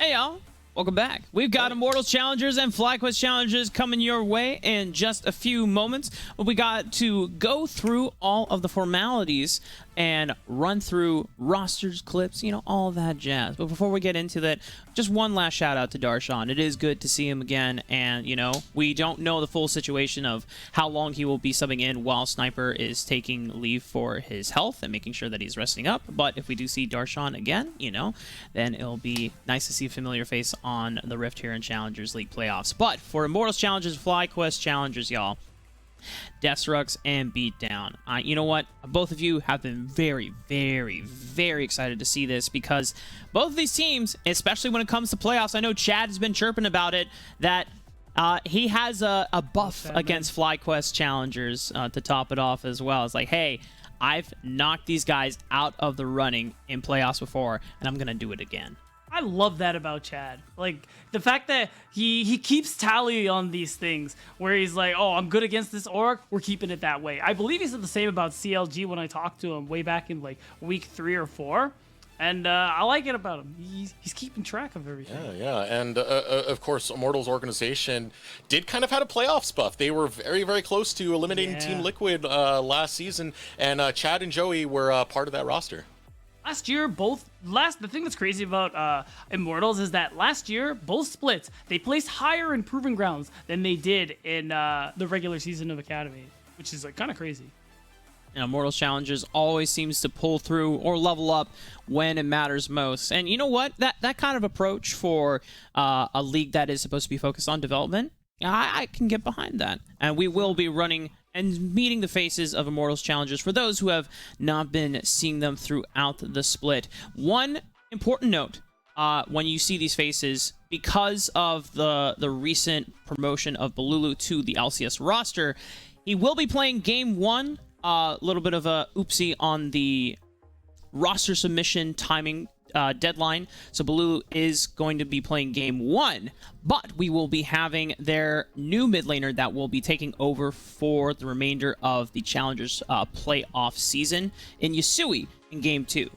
Hey y'all, welcome back. We've got Immortals Challengers and FlyQuest Challengers coming your way in just a few moments. We got to go through all of the formalities and run through rosters, clips, you know, all that jazz. But before we get into that, just one last shout out to Darshan. It is good to see him again, and you know, we don't know the full situation of how long he will be subbing in while Sniper is taking leave for his health and making sure that he's resting up. But if we do see Darshan again, you know, then it'll be nice to see a familiar face on the Rift here in Challengers League playoffs. But for Immortals Challengers, FlyQuest Challengers, y'all, Deathstrucks and Beatdown. You know what? Both of you have been very, very, very excited to see this because both of these teams, especially when it comes to playoffs, I know Chad has been chirping about it, that he has a buff against FlyQuest Challengers to top it off as well. It's like, hey, I've knocked these guys out of the running in playoffs before, and I'm going to do it again. I love that about Chad. Like, the fact that he keeps tally on these things where he's like, oh, I'm good against this org, we're keeping it that way. I believe he said the same about CLG when I talked to him way back in like week 3 or 4. And I like it about him. He's keeping track of everything. Yeah. And of course, Immortals organization did kind of had a playoffs buff. They were very, very close to eliminating Team Liquid last season. And Chad and Joey were part of that roster. Last year, the thing that's crazy about Immortals is that last year, both splits, they placed higher in Proving Grounds than they did in the regular season of Academy, which is like kind of crazy. And Immortals Challengers always seems to pull through or level up when it matters most. And you know what? That kind of approach for a league that is supposed to be focused on development, I can get behind that. And we will be running and meeting the faces of Immortals Challengers for those who have not been seeing them throughout the split. One important note when you see these faces, because of the recent promotion of Balulu to the LCS roster, he will be playing Game 1. A little bit of a oopsie on the roster submission timing deadline. So Balulu is going to be playing Game 1, but we will be having their new mid laner that will be taking over for the remainder of the Challengers playoff season in Yasui in Game 2.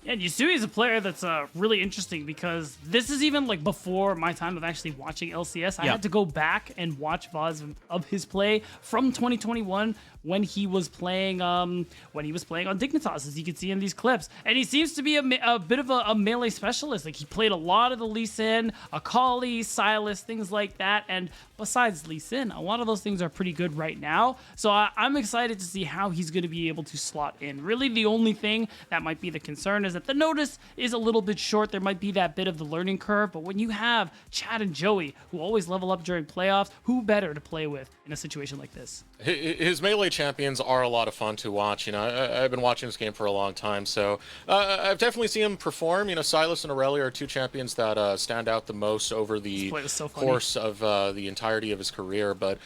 Yeah, Yasui is a player that's really interesting because this is even like before my time of actually watching LCS. I had to go back and watch VODs of his play from 2021 when he was playing on Dignitas, as you can see in these clips. And he seems to be a bit of a melee specialist. Like, he played a lot of the Lee Sin, Akali, Sylas, things like that. And besides Lee Sin, a lot of those things are pretty good right now. So I'm excited to see how he's going to be able to slot in. Really, the only thing that might be the concern is that the notice is a little bit short. There might be that bit of the learning curve. But when you have Chad and Joey, who always level up during playoffs, who better to play with in a situation like this? His melee champions are a lot of fun to watch. You know, I've been watching this game for a long time, so I've definitely seen him perform. You know, Sylas and Aurelia are two champions that stand out the most over the course of the entirety of his career, but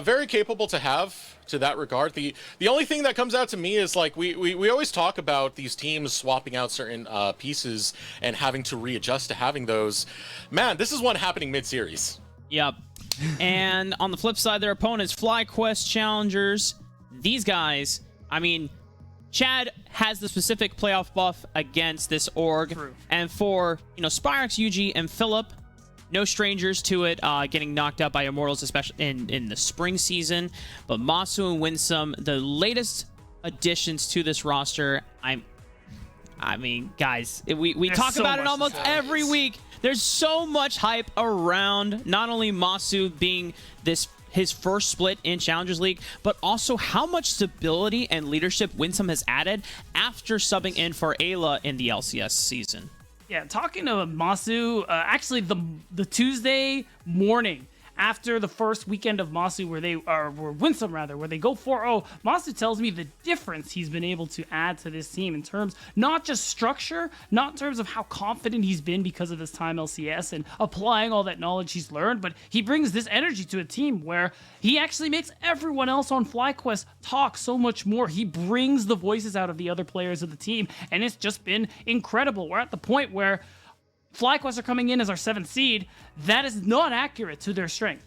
very capable to have to that regard. The only thing that comes out to me is, like, we always talk about these teams swapping out certain pieces and having to readjust to having those. Man, this is one happening mid-series. Yep. And on the flip side, their opponents, FlyQuest Challengers. These guys, I mean, Chad has the specific playoff buff against this org. True. And for, you know, Spyrex, Yuji, and Philip, no strangers to it, getting knocked out by Immortals, especially in the spring season. But Masu and Winsome, the latest additions to this roster, I mean, guys, we talk about it almost every week. There's so much hype around not only Masu being his first split in Challengers League, but also how much stability and leadership Winsome has added after subbing in for Ayla in the LCS season. Yeah, talking to Masu, actually the Tuesday morning after the first weekend of Masu, where Winsome rather, where they go 4-0, Masu tells me the difference he's been able to add to this team in terms, not just structure, not in terms of how confident he's been because of his time LCS and applying all that knowledge he's learned, but he brings this energy to a team where he actually makes everyone else on FlyQuest talk so much more. He brings the voices out of the other players of the team, and it's just been incredible. We're at the point where FlyQuest are coming in as our 7th seed. That is not accurate to their strength.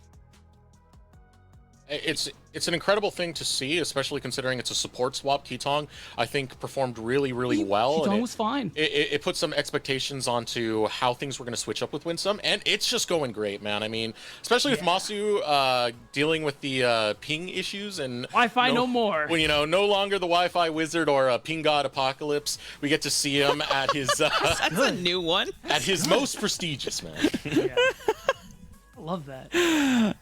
It's an incredible thing to see, especially considering it's a support swap. Ketong, I think, performed really well. Ketong was fine. It put some expectations onto how things were going to switch up with Winsome, and it's just going great, man. I mean, especially with Masu dealing with the ping issues and Wi-Fi no more. When no longer the Wi-Fi wizard or ping god Apocalypse, we get to see him at his That's a new one. At his most prestigious, man. Yeah. Love that.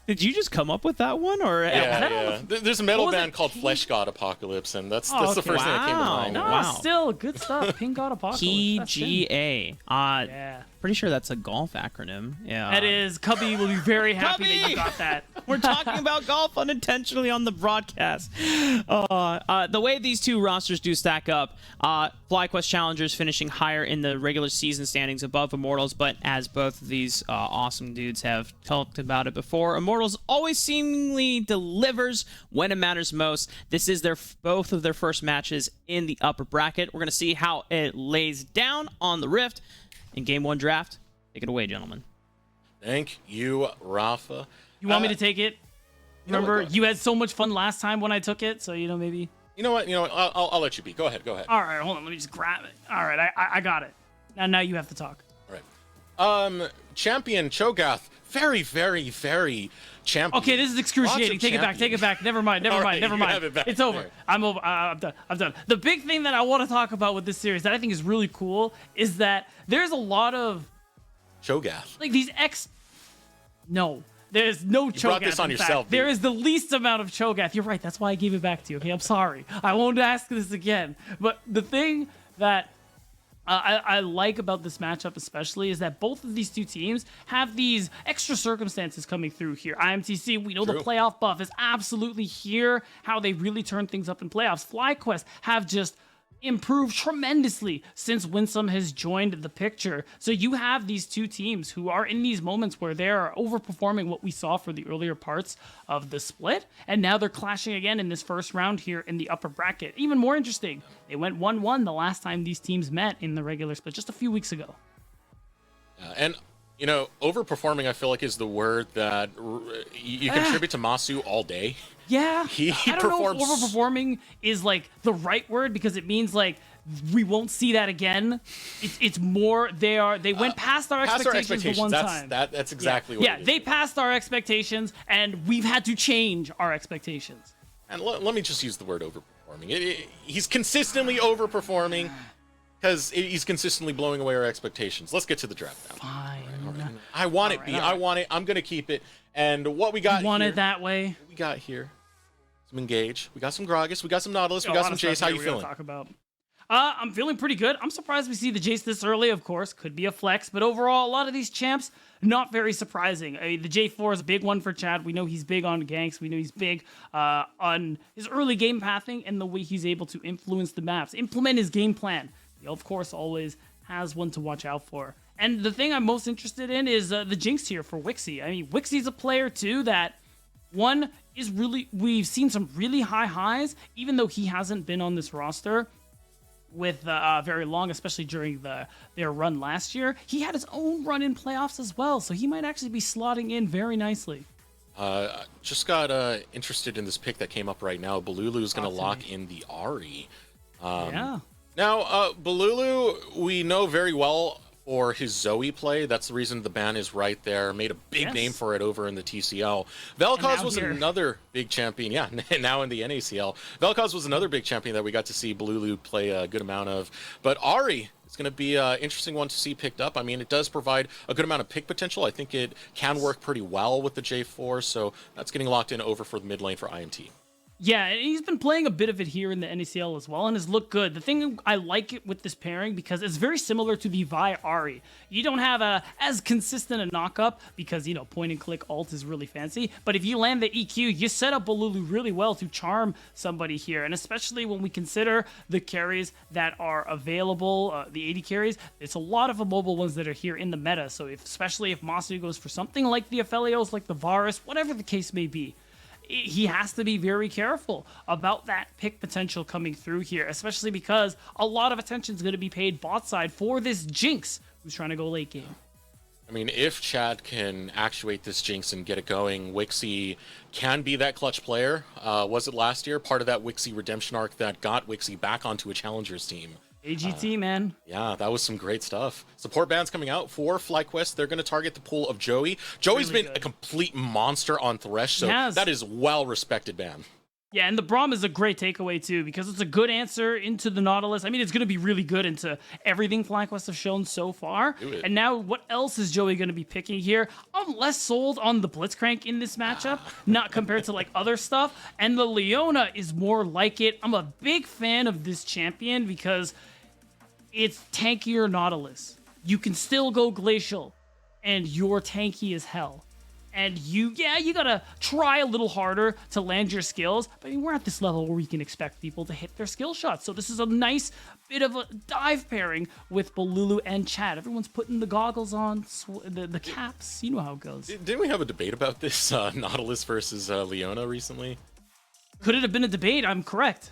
Did you just come up with that one, or yeah. There's a metal band called Flesh God Apocalypse, and that's the first thing that came to mind. No, still good stuff. Pink God Apocalypse. PGA. Yeah. Pretty sure that's a golf acronym. Yeah. That is. Cubby will be very happy that you got that. We're talking about golf unintentionally on the broadcast. The way these two rosters do stack up, FlyQuest Challengers finishing higher in the regular season standings above Immortals, but as both of these awesome dudes have talked about it before, Immortals always seemingly delivers when it matters most. This is both of their first matches in the upper bracket. We're going to see how it lays down on the Rift in Game 1 draft. Take it away, gentlemen. Thank you, Rafa. You want me to take it? Remember, you had so much fun last time when I took it, so maybe. You know what? I'll let you be. Go ahead. All right, hold on. Let me just grab it. All right, I got it. Now you have to talk. All right. Champion Cho'Gath, very champion. Okay, this is excruciating. Take it back. Never mind. It's over. Right. I'm over. I'm done. The big thing that I want to talk about with this series that I think is really cool is that there's a lot of Cho'Gath. like these No. There's no Cho'Gath. You brought this on yourself. There is the least amount of Cho'Gath. You're right. That's why I gave it back to you. Okay, I'm sorry. I won't ask this again. But the thing that I like about this matchup especially is that both of these two teams have these extra circumstances coming through here. IMTC, we know the playoff buff is absolutely here, how they really turn things up in playoffs. FlyQuest have just improved tremendously since Winsome has joined the picture. So you have these two teams who are in these moments where they're overperforming what we saw for the earlier parts of the split, and now they're clashing again in this first round here in the upper bracket. Even more interesting, they went 1-1 the last time these teams met in the regular split just a few weeks ago. And overperforming, I feel like, is the word that you contribute to Masu all day. Yeah, he I don't know if overperforming is like the right word, because it means like we won't see that again. It's more they went past our expectations the one time. That's exactly what it is. They passed our expectations, and we've had to change our expectations. And let me just use the word overperforming. He's consistently overperforming because he's consistently blowing away our expectations. Let's get to the draft now. Fine. All right. I want it, B. I want it. I'm going to keep it. And what we got you want it that way? We got here some Engage. We got some Gragas. We got some Nautilus. We got some Jace. How you feeling? Talk about. I'm feeling pretty good. I'm surprised we see the Jace this early, of course. Could be a flex. But overall, a lot of these champs, not very surprising. The J4 is a big one for Chad. We know he's big on ganks. We know he's big on his early game pathing and the way he's able to influence the maps, implement his game plan. He, of course, always has one to watch out for. And the thing I'm most interested in is the Jinx here for Wixie. I mean, Wixie's a player, too, that one is really... We've seen some really high highs, even though he hasn't been on this roster with very long, especially during their run last year. He had his own run in playoffs as well, so he might actually be slotting in very nicely. Just got interested in this pick that came up right now. Balulu is going to lock in the Ahri. Yeah. Now, Balulu, we know very well for his Zoe play. That's the reason the ban is right there. Made a big name for it over in the TCL. Vel'Koz was another big champion. Yeah, now in the NACL. Vel'Koz was another big champion that we got to see Balulu play a good amount of. But Ahri is going to be an interesting one to see picked up. I mean, it does provide a good amount of pick potential. I think it can work pretty well with the J4, so that's getting locked in over for the mid lane for IMT. Yeah, and he's been playing a bit of it here in the NACL as well, and has looked good. The thing I like it with this pairing, because it's very similar to the Vi Ahri. You don't have as consistent a knockup, because, point and click ult is really fancy, but if you land the EQ, you set up Balulu really well to charm somebody here, and especially when we consider the carries that are available, the 80 carries, it's a lot of the mobile ones that are here in the meta, so especially if Masu goes for something like the Aphelios, like the Varus, whatever the case may be, he has to be very careful about that pick potential coming through here, especially because a lot of attention is going to be paid bot side for this Jinx who's trying to go late game. I mean, if Chad can actuate this Jinx and get it going, Wixie can be that clutch player. Was it last year? Part of that Wixie redemption arc that got Wixie back onto a Challengers team. AGT, man. Yeah, that was some great stuff. Support bands coming out for FlyQuest. They're going to target the pool of Joey. Joey's Really been good. a complete monster on Thresh, so Yes. that is well-respected ban. Yeah, and the Braum is a great takeaway too, because it's a good answer into the Nautilus. I mean, it's going to be really good into everything FlyQuest have shown so far. And now, what else is Joey going to be picking here? I'm less sold on the Blitzcrank in this matchup, not compared to like other stuff. And the Leona is more like it. I'm a big fan of this champion because it's tankier Nautilus. You can still go Glacial, and you're tanky as hell. And you gotta try a little harder to land your skills. But I mean, we're at this level where we can expect people to hit their skill shots. So this is a nice bit of a dive pairing with Bolulu and Chad. Everyone's putting the goggles on, the caps. You know how it goes. Didn't we have a debate about this, Nautilus versus Leona recently? Could it have been a debate? I'm correct.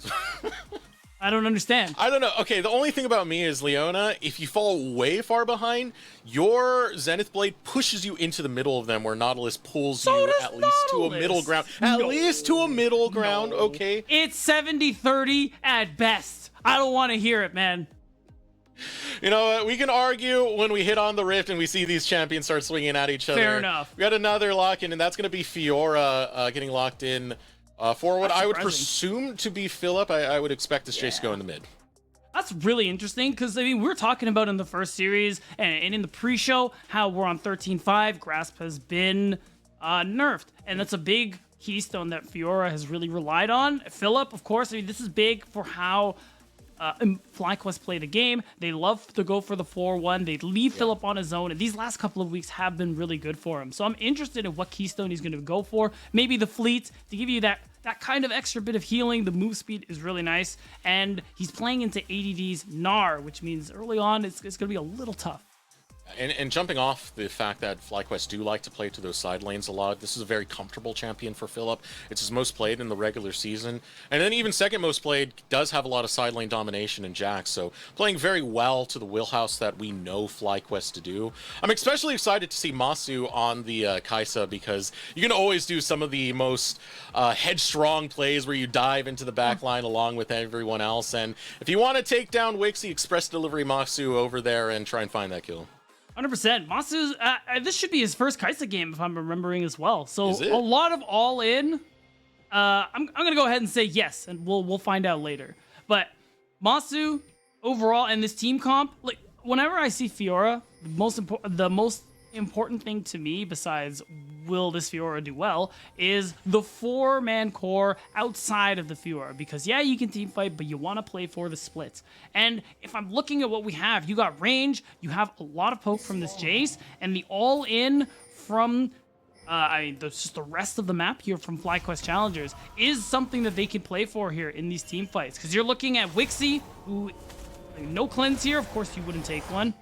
I don't understand. I don't know. Okay, the only thing about me is Leona, if you fall way far behind, your Zenith Blade pushes you into the middle of them where Nautilus pulls So you does at least to a Nautilus. middle ground. At No. least to a middle ground, okay? It's 70-30 at best. I don't want to hear it, man. You know what? We can argue when we hit on the rift and we see these champions start swinging at each other. Fair enough. We got another lock-in, and that's going to be Fiora getting locked in for what That's I would surprising. presume to be Philip. I would expect this Jace to go in the mid. That's really interesting because, I mean, we were talking about in the first series and in the pre-show how we're on 13-5. Grasp has been nerfed, and that's a big keystone that Fiora has really relied on. Philip, of course, I mean, this is big for how FlyQuest play the game. They love to go for the 4-1. They leave Philip on his own, and these last couple of weeks have been really good for him. So I'm interested in what keystone he's going to go for. Maybe the fleet to give you that kind of extra bit of healing. The move speed is really nice, and he's playing into ADD's Gnar, which means early on it's going to be a little tough. And jumping off the fact that FlyQuest do like to play to those side lanes a lot, this is a very comfortable champion for Philip. It's his most played in the regular season. And then even second most played does have a lot of side lane domination in Jax. So playing very well to the wheelhouse that we know FlyQuest to do. I'm especially excited to see Masu on the Kai'Sa because you can always do some of the most headstrong plays where you dive into the back line along with everyone else. And if you want to take down Wixie, express delivery Masu over there and try and find that kill. 100%. Masu's, this should be his first Kai'Sa game, if I'm remembering as well. So Is it? a lot of all in. I'm going to go ahead and say yes, and we'll find out later. But Masu, overall, and this team comp, like whenever I see Fiora, the most important thing to me, besides will this Fiora do well, is the 4-man core outside of the Fiora. Because yeah, you can team fight, but you want to play for the splits. And if I'm looking at what we have, you got range, you have a lot of poke from this Jace, and the all-in from just the rest of the map here from FlyQuest Challengers is something that they can play for here in these team fights. Because you're looking at Wixie, who, no cleanse here, of course you wouldn't take one,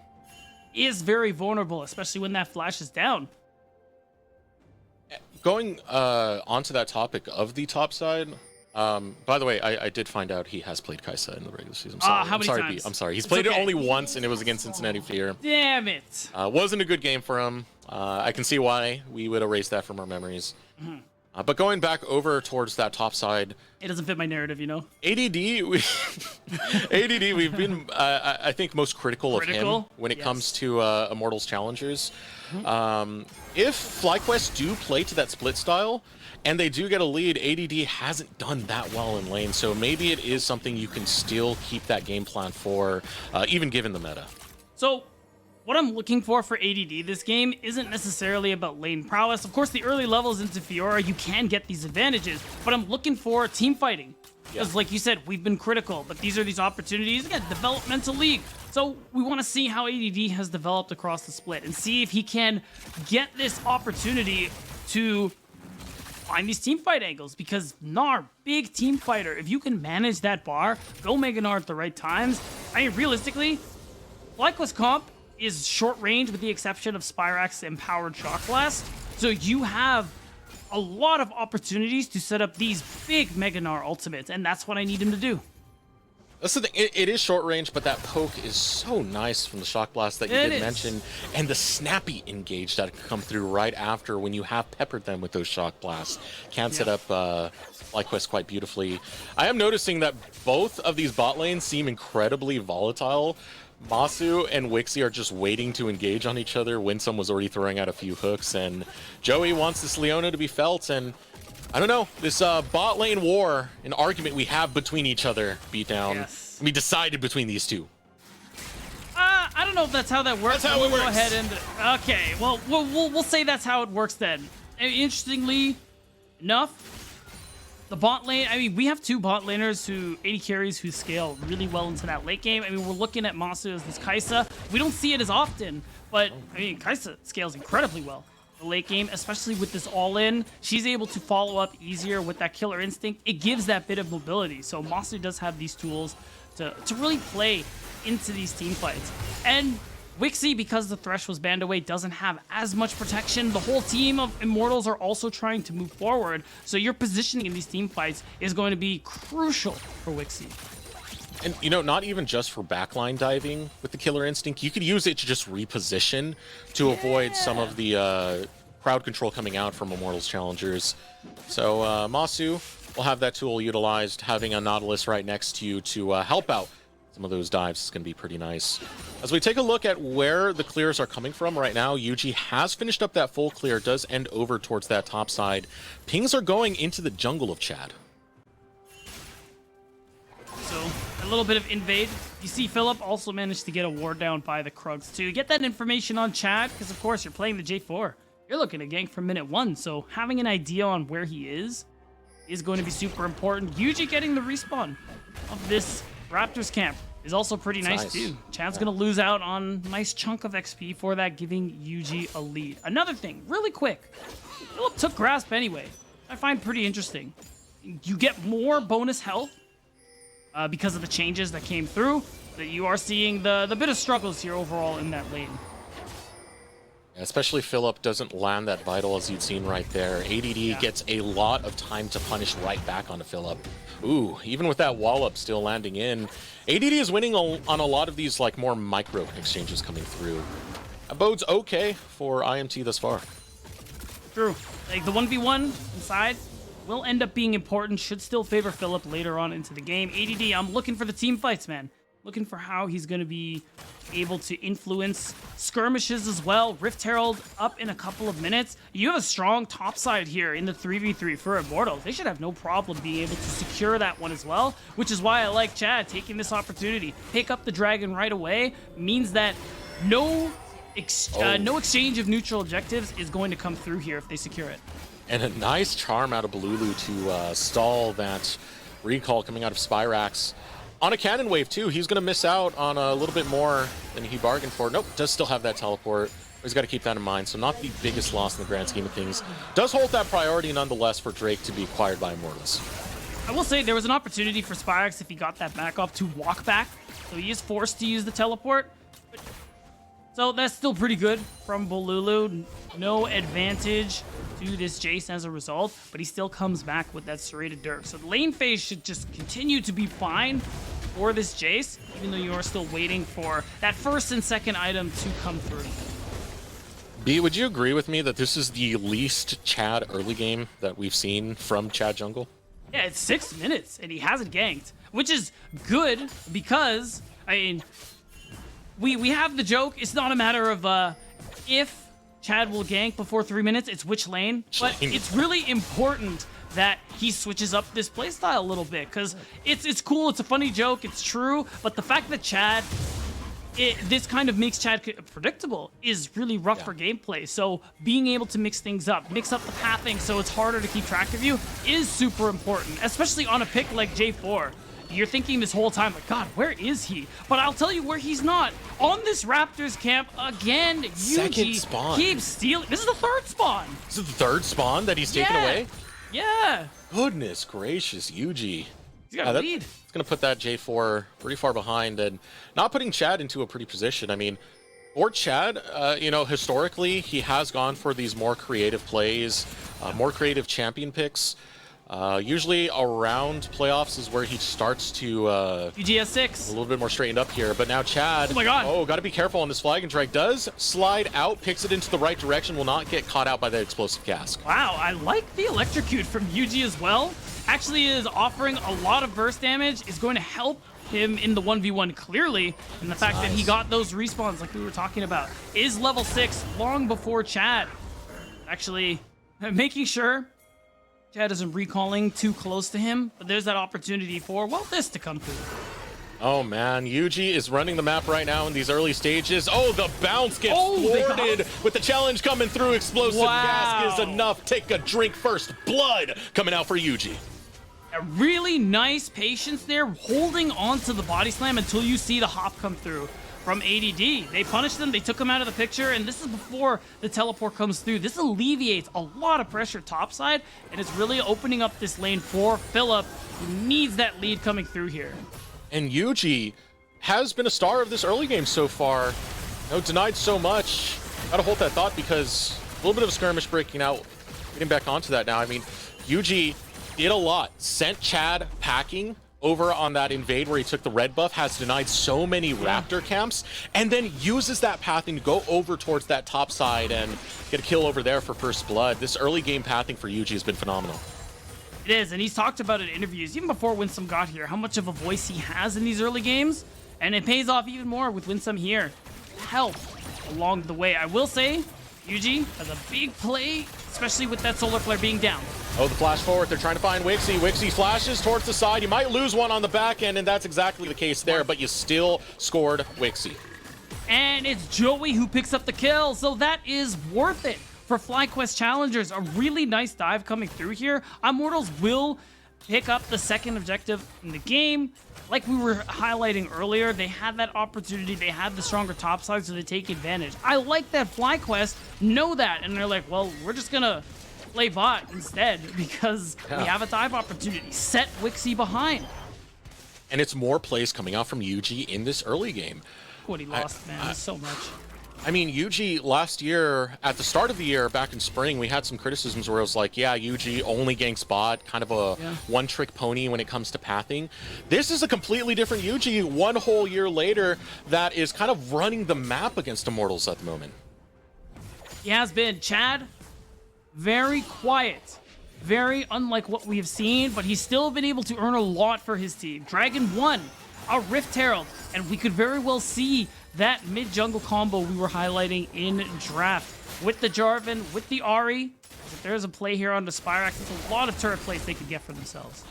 is very vulnerable, especially when that flash is down. Going onto that topic of the top side, by the way, I did find out he has played Kai'Sa in the regular season. I'm sorry. How many I'm sorry, times? I'm sorry. He's It's played okay. it only once, and it was against Cincinnati Fear. Damn it. Wasn't a good game for him. I can see why we would erase that from our memories. But going back over towards that top side, It doesn't fit my narrative, you know? ADD, we've been, I think, most critical of him when it Yes. comes to Immortals Challengers. If FlyQuest do play to that split style, and they do get a lead, ADD hasn't done that well in lane, so maybe it is something you can still keep that game plan for, even given the meta. So, what I'm looking for ADD this game isn't necessarily about lane prowess. Of course, the early levels into Fiora, you can get these advantages, but I'm looking for team fighting. Because like you said, we've been critical, but these are these opportunities. Again, developmental league. So we want to see how ADD has developed across the split and see if he can get this opportunity to find these team fight angles. Because Gnar, big team fighter. If you can manage that bar, go Mega Gnar at the right times. I mean, realistically, FlyQuest comp is short range with the exception of Spyrax Empowered Shock Blast. So you have a lot of opportunities to set up these big Mega Gnar ultimates, and that's what I need him to do. That's the thing. It is short range, but that poke is so nice from the shock blast that you did mention, and the snappy engage that can come through right after when you have peppered them with those shock blasts can set up FlyQuest quite beautifully. I am noticing that both of these bot lanes seem incredibly volatile. Masu and Wixie are just waiting to engage on each other. Winsome was already throwing out a few hooks, and Joey wants this Leona to be felt, and I don't know, this bot lane war, an argument we have between each other, Beatdown, we decided between these two. I don't know if that's how that works. That's how it works. Go ahead and okay, well, we'll say that's how it works then. Interestingly enough, the bot lane, I mean, we have two bot laners who, AD carries, who scale really well into that late game. I mean, we're looking at Masu as this Kai'Sa. We don't see it as often, but I mean, Kai'Sa scales incredibly well. The late game, especially with this all-in, she's able to follow up easier with that killer instinct. It gives that bit of mobility. So Masu does have these tools to really play into these team fights. And Wixie, because the Thresh was banned away, doesn't have as much protection. The whole team of Immortals are also trying to move forward. So your positioning in these team fights is going to be crucial for Wixie. And, you know, not even just for backline diving with the Killer Instinct. You could use it to just reposition to avoid some of the crowd control coming out from Immortals Challengers. So Masu will have that tool utilized. Having a Nautilus right next to you to help out some of those dives is going to be pretty nice. As we take a look at where the clears are coming from right now, Yuji has finished up that full clear. Does end over towards that top side. Pings are going into the jungle of Chad. So a little bit of invade. You see Philip also managed to get a ward down by the Krugs too. Get that information on Chad, because of course you're playing the J4. You're looking to gank from minute 1, so having an idea on where he is going to be super important. Yuji getting the respawn of this Raptors camp is also pretty nice too. Chad's gonna lose out on a nice chunk of XP for that, giving Yuji a lead. Another thing, really quick, Philip took Grasp anyway. I find pretty interesting. You get more bonus health because of the changes that came through, that you are seeing the bit of struggles here overall in that lane. Especially Philip doesn't land that vital as you'd seen right there. ADD gets a lot of time to punish right back onto Philip. Ooh, even with that wall up still landing in, ADD is winning on a lot of these like more micro exchanges coming through. That bodes okay for IMT thus far. True. Like the 1v1 inside will end up being important, should still favor Philip later on into the game. ADD, I'm looking for the team fights, man. Looking for how he's going to be able to influence skirmishes as well. Rift Herald up in a couple of minutes. You have a strong top side here in the 3v3 for Immortals. They should have no problem being able to secure that one as well, which is why I like Chad taking this opportunity. Pick up the dragon right away means that no exchange of neutral objectives is going to come through here if they secure it. And a nice charm out of Balulu to stall that recall coming out of Spyrax. On a cannon wave, too, he's going to miss out on a little bit more than he bargained for. Nope, does still have that teleport. He's got to keep that in mind. So not the biggest loss in the grand scheme of things. Does hold that priority, nonetheless, for Drake to be acquired by Immortals. I will say there was an opportunity for Spyrax, if he got that back off, to walk back. So he is forced to use the teleport. So that's still pretty good from Bolulu. No advantage to this Jace as a result, but he still comes back with that serrated Dirk. So the lane phase should just continue to be fine for this Jace, even though you are still waiting for that first and second item to come through. B, would you agree with me that this is the least Chad early game that we've seen from Chad Jungle? Yeah, it's 6 minutes, and he hasn't ganked, which is good because, I mean, we have the joke. It's not a matter of if Chad will gank before 3 minutes, it's which lane. But it's really important that he switches up this playstyle a little bit, because it's cool, it's a funny joke, it's true, but the fact that Chad, this kind of makes Chad predictable is really rough for gameplay. So being able to mix things up, mix up the pathing so it's harder to keep track of you is super important, especially on a pick like J4. You're thinking this whole time, like, God, where is he? But I'll tell you where he's not. On this Raptors camp, again, Yuji keeps stealing. This is the third spawn. This is the third spawn that he's taken away? Yeah. Goodness gracious, Yuji. He's got a lead. It's going to put that J4 pretty far behind and not putting Chad into a pretty position. I mean, for Chad, you know, historically, he has gone for these more creative plays, more creative champion picks. Usually around playoffs is where he starts to UGS a 6. little bit more straightened up here. But now Chad, Oh my God. oh, got to be careful on this flag and drag. Does slide out, picks it into the right direction, will not get caught out by that explosive cask. Wow, I like the electrocute from Yuji as well. Actually is offering a lot of burst damage, is going to help him in the 1v1 clearly. And the fact that he got those respawns like we were talking about is level 6 long before Chad. Actually making sure Chad isn't recalling too close to him, but there's that opportunity for, well, this to come through. Oh man, Yuji is running the map right now in these early stages. Oh, the bounce gets thwarted with the challenge coming through. Explosive gas is enough. Take a drink first. Blood coming out for Yuji. A really nice patience there, holding on to the body slam until you see the hop come through from ADD. They punished them, they took him out of the picture, and this is before the teleport comes through. This alleviates a lot of pressure topside, and it's really opening up this lane for Philip, who needs that lead coming through here. And Yuji has been a star of this early game so far. No, denied so much. Gotta hold that thought because a little bit of a skirmish breaking out. Getting back onto that now. I mean, Yuji did a lot. Sent Chad packing over on that invade where he took the red buff, has denied so many raptor camps, and then uses that pathing to go over towards that top side and get a kill over there for first blood. This early game pathing for Yuji has been phenomenal. It is, and he's talked about it in interviews, even before Winsome got here, how much of a voice he has in these early games, and it pays off even more with Winsome here. Help along the way. I will say, Yuji has a big play, especially with that solar flare being down. Oh, the flash forward. They're trying to find Wixie. Wixie flashes towards the side. You might lose one on the back end, and that's exactly the case there, but you still scored Wixie. And it's Joey who picks up the kill, so that is worth it for FlyQuest Challengers. A really nice dive coming through here. Immortals will pick up the second objective in the game. Like we were highlighting earlier, they had that opportunity. They had the stronger top side, so they take advantage. I like that FlyQuest know that, and they're like, well, we're just gonna play bot instead because we have a dive opportunity. Set Wixie behind. And it's more plays coming out from Yuji in this early game. What he lost, man, so much. I mean, Yuji last year, at the start of the year, back in spring, we had some criticisms where it was like, yeah, Yuji only ganks bot, kind of a one-trick pony when it comes to pathing. This is a completely different Yuji one whole year later that is kind of running the map against Immortals at the moment. He has been. Chad, very quiet. Very unlike what we have seen, but he's still been able to earn a lot for his team. Dragon won a Rift Herald, and we could very well see that mid-jungle combo we were highlighting in draft. With the Jarvan, with the Ahri, if there's a play here on the Spyrax, it's a lot of turret plays they could get for themselves.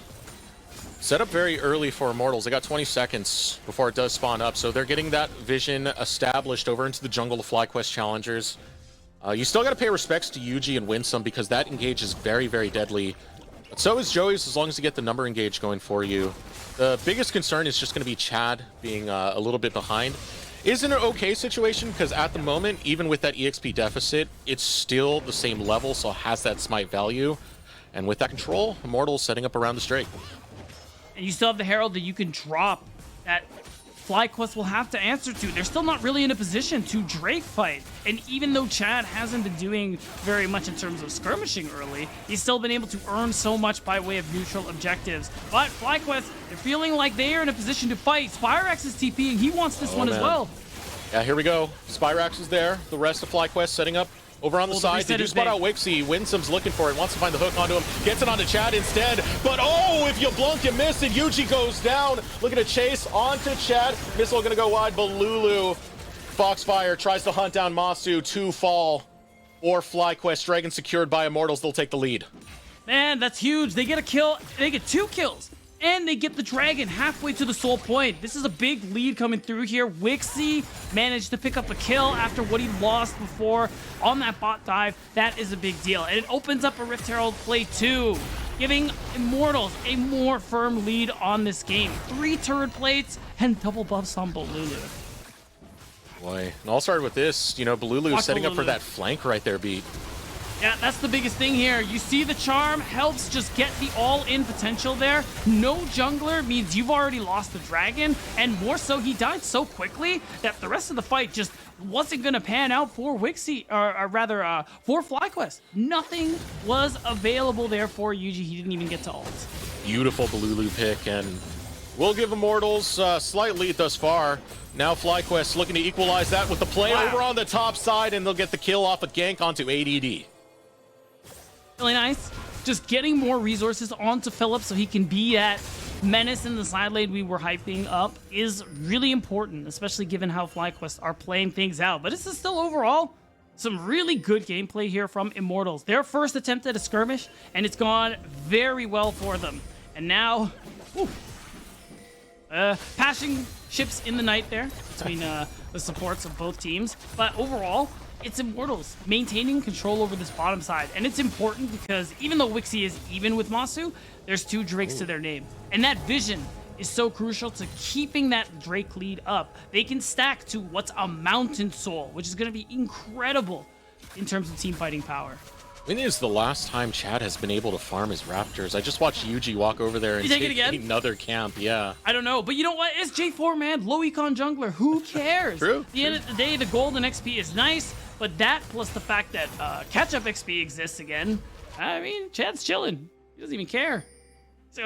Set up very early for Immortals. They got 20 seconds before it does spawn up, so they're getting that vision established over into the jungle of FlyQuest Challengers. You still got to pay respects to Yuji and Winsome because that engage is very, very deadly. But so is Joey's as long as you get the number engage going for you. The biggest concern is just going to be Chad being a little bit behind. Is in an okay situation because at the moment, even with that EXP deficit, it's still the same level, so it has that smite value. And with that control, Immortals setting up around this Drake. And you still have the Herald that you can drop that FlyQuest will have to answer to. They're still not really in a position to Drake fight. And even though Chad hasn't been doing very much in terms of skirmishing early, he's still been able to earn so much by way of neutral objectives. But FlyQuest, they're feeling like they are in a position to fight. Spyrax is TPing. He wants this one as well. Yeah, here we go. Spyrax is there. The rest of FlyQuest setting up over on the side. They do spot out Wixie. Winsome's looking for it. Wants to find the hook onto him. Gets it onto Chad instead. But oh, if you blunk, you miss it. Yuji goes down. Looking to chase onto Chad. Missile gonna go wide, but Lulu. Foxfire tries to hunt down Masu. 2 fall. Or FlyQuest. Dragon secured by Immortals. They'll take the lead. Man, that's huge. They get a kill. They get 2 kills. And they get the Dragon halfway to the soul point. This is a big lead coming through here. Wixie managed to pick up a kill after what he lost before on that bot dive. That is a big deal. And it opens up a Rift Herald play too, giving Immortals a more firm lead on this game. 3 turret plates and double buffs on Balulu. Boy, and all started with this. You know, Balulu setting up for that flank right there, beat. Yeah, that's the biggest thing here. You see the charm helps just get the all-in potential there. No jungler means you've already lost the dragon, and more so, he died so quickly that the rest of the fight just wasn't going to pan out for Wixie, or rather for FlyQuest. Nothing was available there for Yuji. He didn't even get to ult. Beautiful Balulu pick, and we'll give Immortals slight lead thus far. Now FlyQuest looking to equalize that with the play over on the top side, and they'll get the kill off a gank onto ADD. Really nice. Just getting more resources onto Philip so he can be that menace in the side lane we were hyping up is really important, especially given how FlyQuest are playing things out. But this is still overall some really good gameplay here from Immortals. Their first attempt at a skirmish, and it's gone very well for them. And now, passing ships in the night there between the supports of both teams. But overall, it's Immortals maintaining control over this bottom side. And it's important because even though Wixie is even with Masu, there's 2 Drakes to their name. And that vision is so crucial to keeping that Drake lead up. They can stack to what's a Mountain Soul, which is going to be incredible in terms of team fighting power. When is the last time Chad has been able to farm his Raptors? I just watched Yuji walk over there and take another camp. Yeah. I don't know, but you know what? It's J4, man. Low econ jungler. Who cares? True. At the end of the day, the golden XP is nice, but that plus the fact that catch-up XP exists again, I mean, Chad's chilling. He doesn't even care. He's like,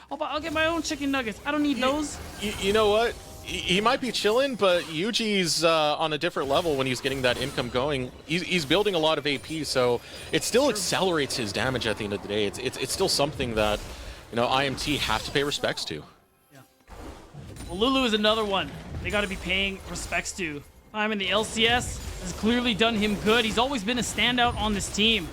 I'll get my own chicken nuggets. I don't need those. You know what? He might be chilling, but Yuji's on a different level when he's getting that income going. He's building a lot of AP, so it still accelerates his damage at the end of the day. It's still something that, you know, IMT have to pay respects to. Yeah. Well, Lulu is another one they got to be paying respects to. Time in the LCS has clearly done him good. He's always been a standout on this team.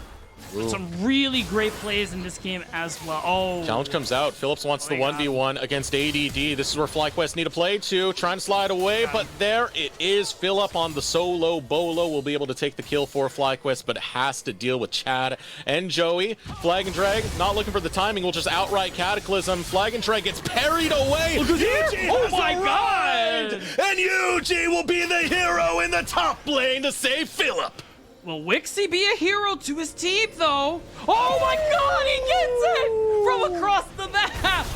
Some really great plays in this game as well. Oh. Challenge comes out. Phillips wants the 1v1 against ADD. This is where FlyQuest need to play to. Trying to slide away, but there it is. Phillip on the solo bolo will be able to take the kill for FlyQuest, but has to deal with Chad and Joey. Flag and Drag, not looking for the timing. Will just outright Cataclysm. Flag and Drag gets parried away. Look here. Oh my God. And Yuji will be the hero in the top lane to save Phillip. Will Wixie be a hero to his team, though? Oh my God, he gets it from across the map!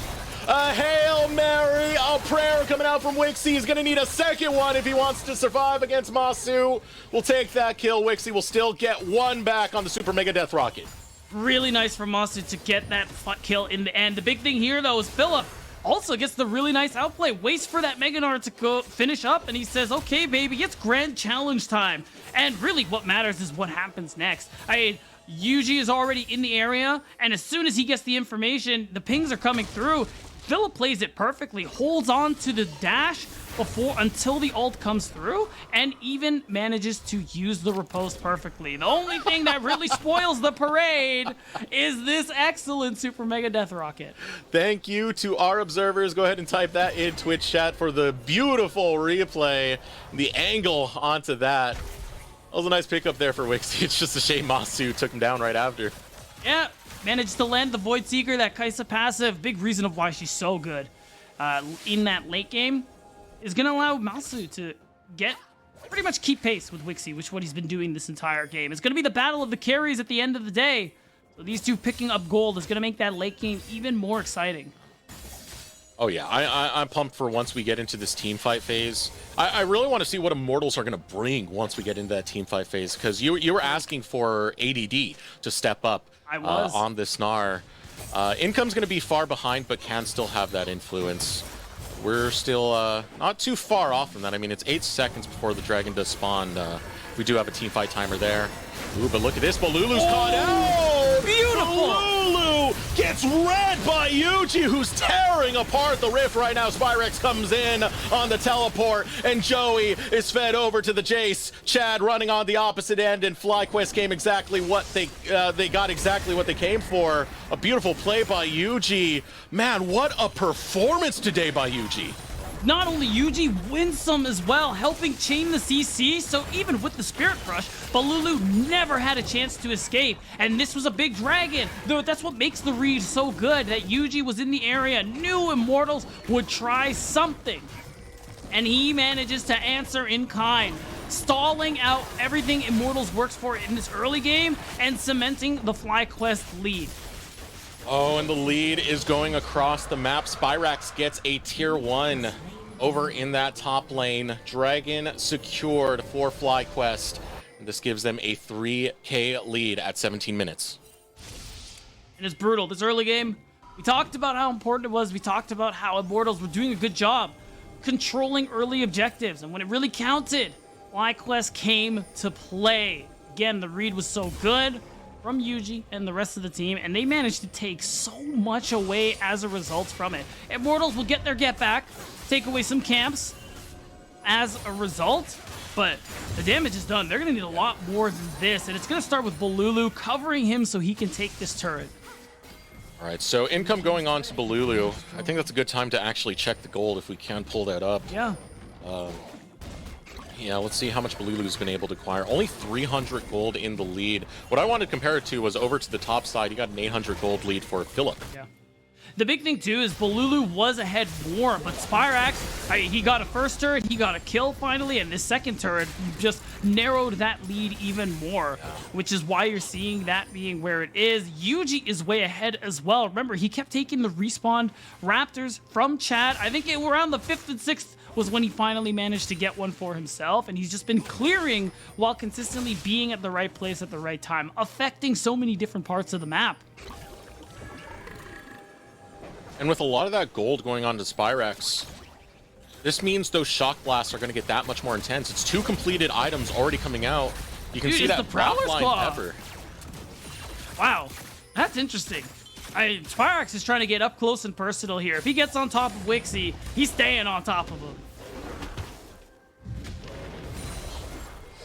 A Hail Mary, a prayer coming out from Wixie. He's gonna need a second one if he wants to survive against Masu. We'll take that kill. Wixie will still get 1 back on the Super Mega Death Rocket. Really nice for Masu to get that kill in the end. The big thing here, though, is Phillip also gets the really nice outplay. Waits for that Meganar to go finish up, and he says, okay, baby, it's grand challenge time. And really what matters is what happens next. I mean, Yuji is already in the area, and as soon as he gets the information, the pings are coming through. Phillip plays it perfectly, holds on to the dash until the ult comes through, and even manages to use the riposte perfectly. The only thing that really spoils the parade is this excellent Super Mega Death Rocket. Thank you to our observers. Go ahead and type that in Twitch chat for the beautiful replay. The angle onto that. That was a nice pickup there for Wixie. It's just a shame Masu took him down right after. Yeah, managed to land the Void Seeker, that Kai'Sa passive. Big reason of why she's so good in that late game. Is going to allow Masu to pretty much keep pace with Wixie, which is what he's been doing this entire game. It's going to be the battle of the carries at the end of the day. So these two picking up gold is going to make that late game even more exciting. Oh yeah, I'm pumped for once we get into this team fight phase. I really want to see what Immortals are going to bring once we get into that team fight phase, because you were asking for ADD to step up on this Gnar. Income's going to be far behind, but can still have that influence. We're still not too far off from that. I mean, it's 8 seconds before the dragon does spawn. We do have a team fight timer there. Ooh, but look at this. Balulu's caught out. Beautiful. Balulu gets read by Yuji, who's tearing apart the rift right now. Spyrex comes in on the teleport, and Joey is fed over to the Jace. Chad running on the opposite end, and FlyQuest came exactly what they got exactly what they came for. A beautiful play by Yuji. Man, what a performance today by Yuji. Not only Yuji wins some as well, helping chain the CC, so even with the Spirit Crush, Balulu never had a chance to escape, and this was a big dragon. Though that's what makes the read so good, that Yuji was in the area, knew Immortals would try something, and he manages to answer in kind, stalling out everything Immortals works for in this early game, and cementing the FlyQuest lead. Oh, and the lead is going across the map. Spyrax gets a tier 1. over in that top lane. Dragon secured for FlyQuest. This gives them a 3K lead at 17 minutes. And it's brutal. This early game, we talked about how important it was. We talked about how Immortals were doing a good job controlling early objectives. And when it really counted, FlyQuest came to play. Again, the read was so good from Yuji and the rest of the team, and they managed to take so much away as a result from it. Immortals will get their get back, take away some camps as a result, but the damage is done. They're going to need a lot more than this, and it's going to start with Balulu covering him so he can take this turret. All right, so income going on to Balulu. I think that's a good time to actually check the gold if we can pull that up. Yeah. Yeah, let's see how much Balulu's been able to acquire. Only 300 gold in the lead. What I wanted to compare it to was over to the top side. You got an 800 gold lead for Philip. Yeah. The big thing, too, is Balulu was ahead more, but Spyrax, he got a first turret, he got a kill finally, and this second turret just narrowed that lead even more, which is why you're seeing that being where it is. Yuji is way ahead as well. Remember, he kept taking the respawned Raptors from Chad. I think around the 5th and 6th was when he finally managed to get one for himself, and he's just been clearing while consistently being at the right place at the right time, affecting so many different parts of the map. And with a lot of that gold going on to Spyrax, this means those shock blasts are going to get that much more intense. It's 2 completed items already coming out. You can see that Claw. pepper. Wow, that's interesting. Spyrax is trying to get up close and personal here. If he gets on top of Wixie, he's staying on top of him.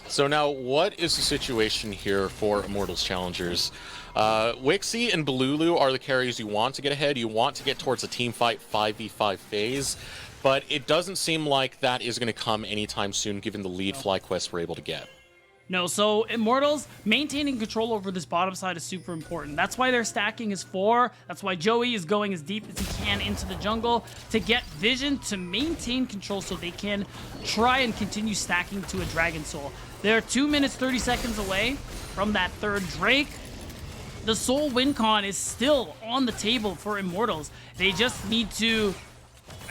So now, what is the situation here for Immortals Challengers? Wixie and Balulu are the carries you want to get ahead. You want to get towards a team fight 5v5 phase, but it doesn't seem like that is going to come anytime soon, given the lead FlyQuest were able to get. No, so Immortals, maintaining control over this bottom side is super important. That's why their stacking is 4. That's why Joey is going as deep as he can into the jungle to get vision, to maintain control so they can try and continue stacking to a Dragon Soul. They're 2 minutes, 30 seconds away from that third Drake. The Soul win con is still on the table for Immortals. They just need to,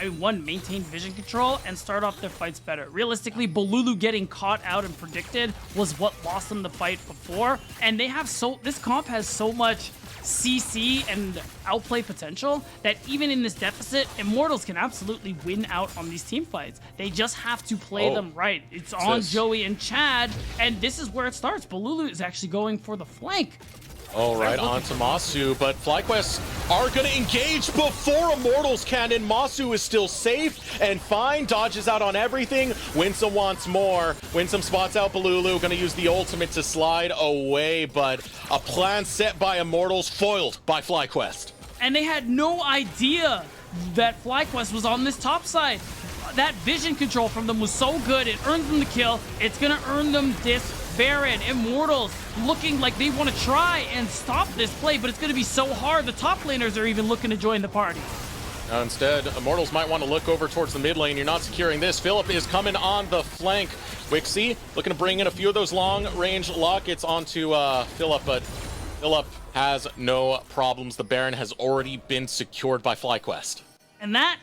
maintain vision control and start off their fights better. Realistically, Balulu getting caught out and predicted was what lost them the fight before. And they have this comp has so much CC and outplay potential that even in this deficit, Immortals can absolutely win out on these team fights. They just have to play them right. It's on Joey and Chad, and this is where it starts. Balulu is actually going for the flank. All right, on to Masu, but FlyQuest are going to engage before Immortals can, and Masu is still safe and fine, dodges out on everything. Winsome wants more. Winsome spots out Balulu, going to use the ultimate to slide away, but a plan set by Immortals foiled by FlyQuest. And they had no idea that FlyQuest was on this top side. That vision control from them was so good, it earned them the kill. It's going to earn them this Baron. Immortals looking like they want to try and stop this play, but it's going to be so hard. The top laners are even looking to join the party. Instead, Immortals might want to look over towards the mid lane. You're not securing this. Philip is coming on the flank. Wixie looking to bring in a few of those long-range lockets onto Philip, but Philip has no problems. The Baron has already been secured by FlyQuest. And that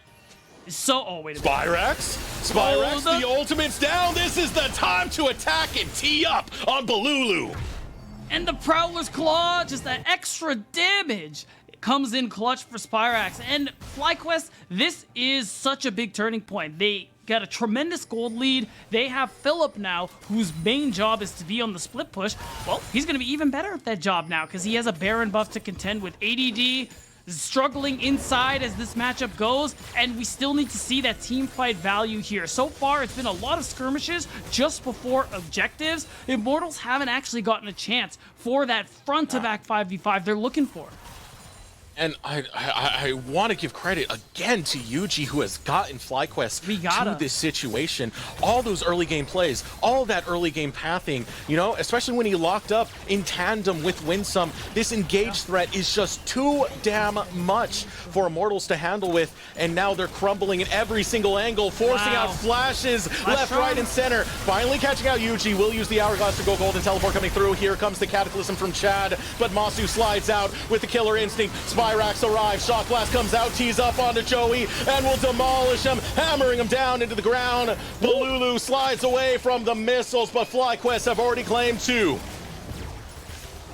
is so... Oh, wait a minute. Spyrax, the ultimate's down. This is the time to attack and tee up on Balulu. And the Prowler's Claw, just that extra damage. It comes in clutch for Spyrax. And FlyQuest, this is such a big turning point. They got a tremendous gold lead. They have Philip now, whose main job is to be on the split push. Well, he's going to be even better at that job now because he has a Baron buff to contend with. ADD struggling inside as this matchup goes, and we still need to see that team fight value here. So far, it's been a lot of skirmishes just before objectives. Immortals haven't actually gotten a chance for that front-to-back 5v5 they're looking for. And I want to give credit again to Yuji, who has gotten FlyQuest to this situation. All those early game plays, all that early game pathing, you know, especially when he locked up in tandem with Winsome. This engage threat is just too damn much for Immortals to handle with. And now they're crumbling at every single angle, forcing out flashes left, right, and center. Finally catching out Yuji. Will use the Hourglass to go gold and teleport coming through. Here comes the Cataclysm from Chad, but Masu slides out with the Killer Instinct. Spyrax arrives. Shock Blast comes out, tees up onto Joey, and will demolish him, hammering him down into the ground. Balulu slides away from the missiles, but FlyQuest have already claimed 2.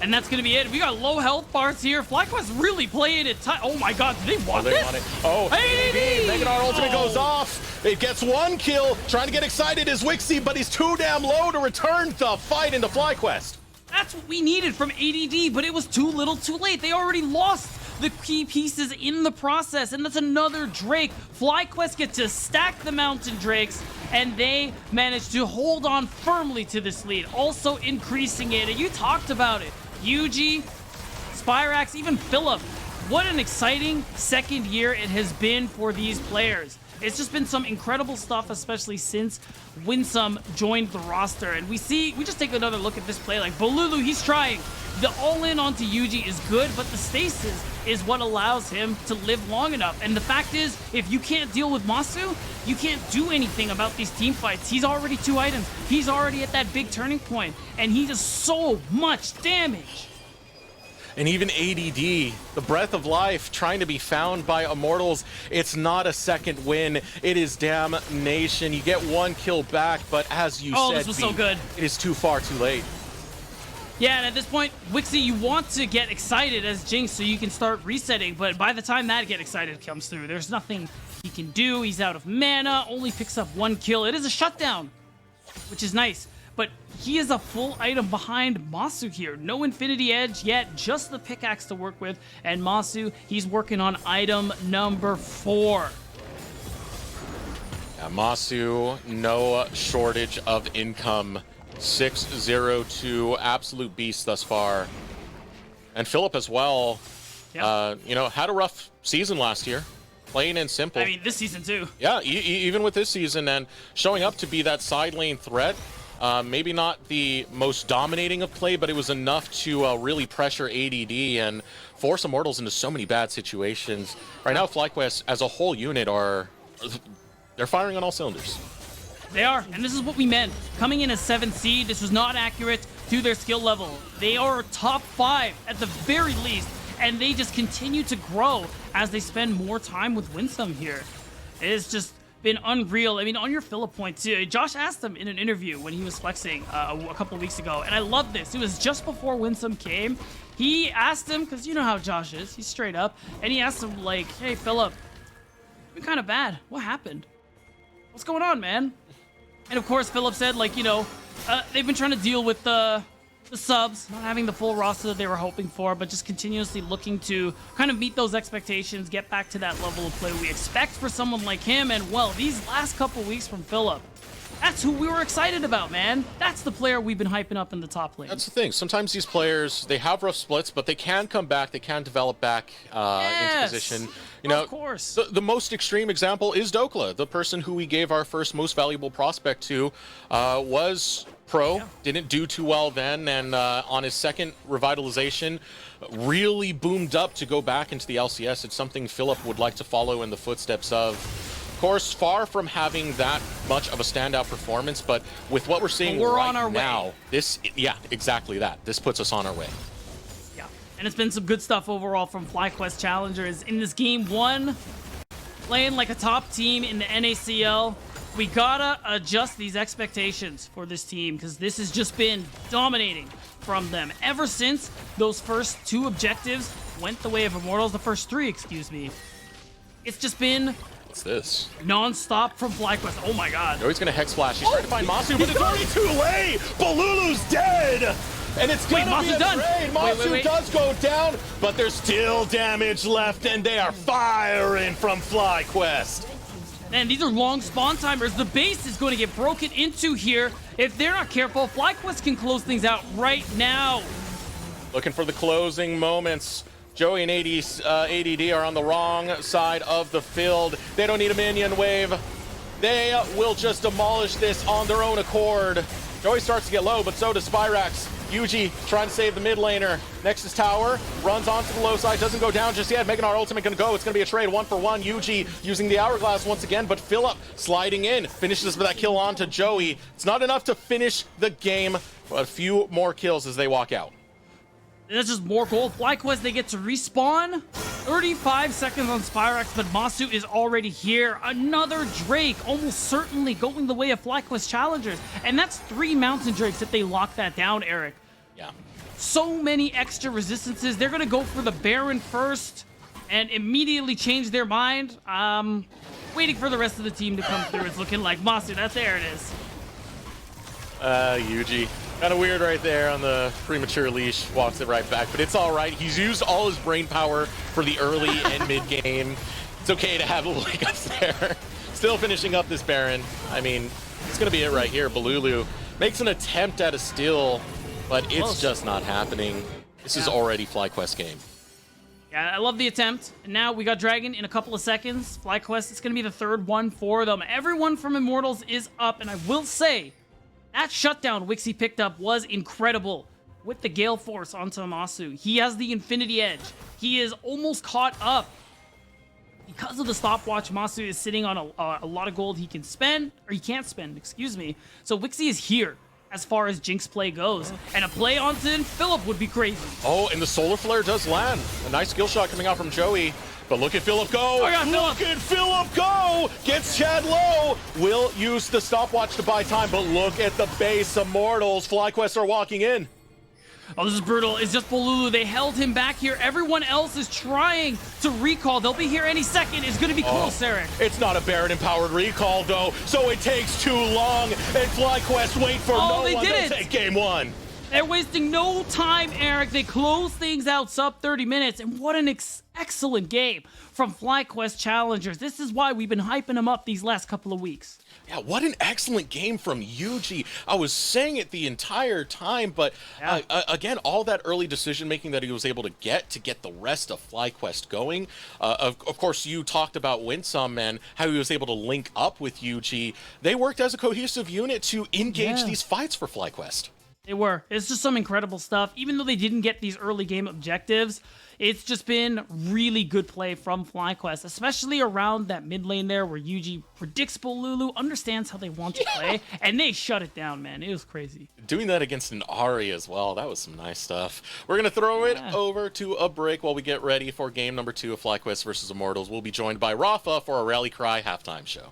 And that's going to be it. We got low health bars here. FlyQuest really playing it tight. Oh my god, do they want this? Want it. Oh, ADD! Meganar ultimate goes off. It gets 1 kill. Trying to get excited is Wixie, but he's too damn low to return the fight into FlyQuest. That's what we needed from ADD, but it was too little too late. They already lost the key pieces in the process, and that's another Drake. FlyQuest get to stack the Mountain Drakes, and they managed to hold on firmly to this lead, also increasing it. And you talked about it. Yuji, Spyrax, even Philip. What an exciting second year it has been for these players. It's just been some incredible stuff, especially since Winsome joined the roster. And we just take another look at this play. Like Balulu, he's trying. The all-in onto Yuji is good, but the stasis is what allows him to live long enough. And the fact is, if you can't deal with Masu, you can't do anything about these team fights. He's already 2 items. He's already at that big turning point, and he does so much damage. And even ADD, the breath of life, trying to be found by Immortals. It's not a second win. It is damnation. You get 1 kill back, but as you said, this was so good. It is too far too late. Yeah, and at this point, Wixie, you want to get excited as Jinx so you can start resetting, but by the time that get excited comes through, there's nothing he can do. He's out of mana, only picks up 1 kill. It is a shutdown, which is nice. But he is a full item behind Masu here. No Infinity Edge yet, just the pickaxe to work with. And Masu, he's working on item number 4. Yeah, Masu, no shortage of income. 6-0-2, absolute beast thus far. And Philip as well, Yep. had a rough season last year. Plain and simple. I mean, this season too. Yeah, even with this season and showing up to be that side lane threat. Maybe not the most dominating of play, but it was enough to really pressure ADD and force Immortals into so many bad situations. Right now, FlyQuest as a whole unit they're firing on all cylinders. They are, and this is what we meant. Coming in as 7th seed, this was not accurate to their skill level. They are top 5 at the very least, and they just continue to grow as they spend more time with Winsome here. It is just been unreal. I mean, on your Philip point too, Josh asked him in an interview when he was flexing a couple of weeks ago, and I love this. It was just before Winsome came. He asked him, because you know how Josh is, he's straight up, and he asked him like, hey Philip, you've been kind of bad. What happened? What's going on, man? And of course, Philip said, like, they've been trying to deal with the subs, not having the full roster that they were hoping for, but just continuously looking to kind of meet those expectations, get back to that level of play we expect for someone like him. And, well, these last couple weeks from Philip, that's who we were excited about, man. That's the player we've been hyping up in the top lane. That's the thing. Sometimes these players, they have rough splits, but they can come back. They can develop back into position. Of course. The most extreme example is Dokla, the person who we gave our first most valuable prospect to, was pro, didn't do too well then, and on his second revitalization, really boomed up to go back into the LCS. It's something Philip would like to follow in the footsteps of. Of course, far from having that much of a standout performance, but with what we're seeing right on our now, way. exactly that. This puts us on our way. Yeah, and it's been some good stuff overall from FlyQuest Challengers in this game 1, playing like a top team in the NACL. We gotta adjust these expectations for this team because this has just been dominating from them ever since those first 2 objectives went the way of Immortals, the first 3, excuse me. It's just been This non-stop from FlyQuest. Oh my god. No, he's gonna Hex Flash. He's trying to find Masu, but it's already too late! Balulu's dead! And it's gonna be a trade! Masu does go down, but there's still damage left, and they are firing from FlyQuest. Man, these are long spawn timers. The base is going to get broken into here. If they're not careful, FlyQuest can close things out right now. Looking for the closing moments. Joey and ADD are on the wrong side of the field. They don't need a minion wave. They will just demolish this on their own accord. Joey starts to get low, but so does Spyrax. Yuji trying to save the mid laner. Nexus tower runs onto the low side, doesn't go down just yet. Meganar ultimate gonna go. It's gonna be a trade 1-for-1. Yuji using the hourglass once again, but Philip sliding in. Finishes with that kill onto Joey. It's not enough to finish the game, but a few more kills as they walk out. That's just more gold. FlyQuest, they get to respawn. 35 seconds on Spyrax, but Masu is already here. Another Drake, almost certainly going the way of FlyQuest Challengers. And that's 3 Mountain Drakes if they lock that down, Eric. Yeah. So many extra resistances. They're going to go for the Baron first and immediately change their mind. Waiting for the rest of the team to come through. It's looking like Masu. There it is. Yuji. Kind of weird right there on the premature leash. Walks it right back, but it's all right. He's used all his brain power for the early and mid game. It's okay to have a little hiccups there. Still finishing up this Baron. I mean, it's going to be it right here. Balulu makes an attempt at a steal, but it's just not happening. This is already FlyQuest game. Yeah, I love the attempt. And now we got Dragon in a couple of seconds. FlyQuest, it's going to be the third one for them. Everyone from Immortals is up, and I will say, that shutdown Wixie picked up was incredible with the Gale Force onto Masu. He has the Infinity Edge. He is almost caught up. Because of the stopwatch, Masu is sitting on a lot of gold he can spend, or he can't spend, excuse me. So Wixie is here as far as Jinx play goes. And a play onto Philip would be crazy. Oh, and the Solar Flare does land. A nice skill shot coming out from Joey. But look at Philip go! Oh, yeah, look at Philip go! Gets Chad low! Will use the stopwatch to buy time, but look at the base. Immortals, FlyQuest are walking in. Oh, this is brutal. It's just Balulu. They held him back here. Everyone else is trying to recall. They'll be here any second. It's going to be close, Eric. It's not a Baron-empowered recall, though, so it takes too long, and FlyQuest wait for no one to take game 1. They're wasting no time, Eric. They close things out sub 30 minutes, and what an excellent game from FlyQuest Challengers. This is why we've been hyping them up these last couple of weeks. Yeah, what an excellent game from Yuji. I was saying it the entire time, but again, all that early decision-making that he was able to get the rest of FlyQuest going. Of course, you talked about Winsome and how he was able to link up with Yuji. They worked as a cohesive unit to engage these fights for FlyQuest. They were. It's just some incredible stuff. Even though they didn't get these early game objectives, it's just been really good play from FlyQuest, especially around that mid lane there where Yuji predicts Balulu, understands how they want to play, and they shut it down, man. It was crazy. Doing that against an Ahri as well, that was some nice stuff. We're going to throw it over to a break while we get ready for game number 2 of FlyQuest versus Immortals. We'll be joined by Rafa for our Rally Cry halftime show.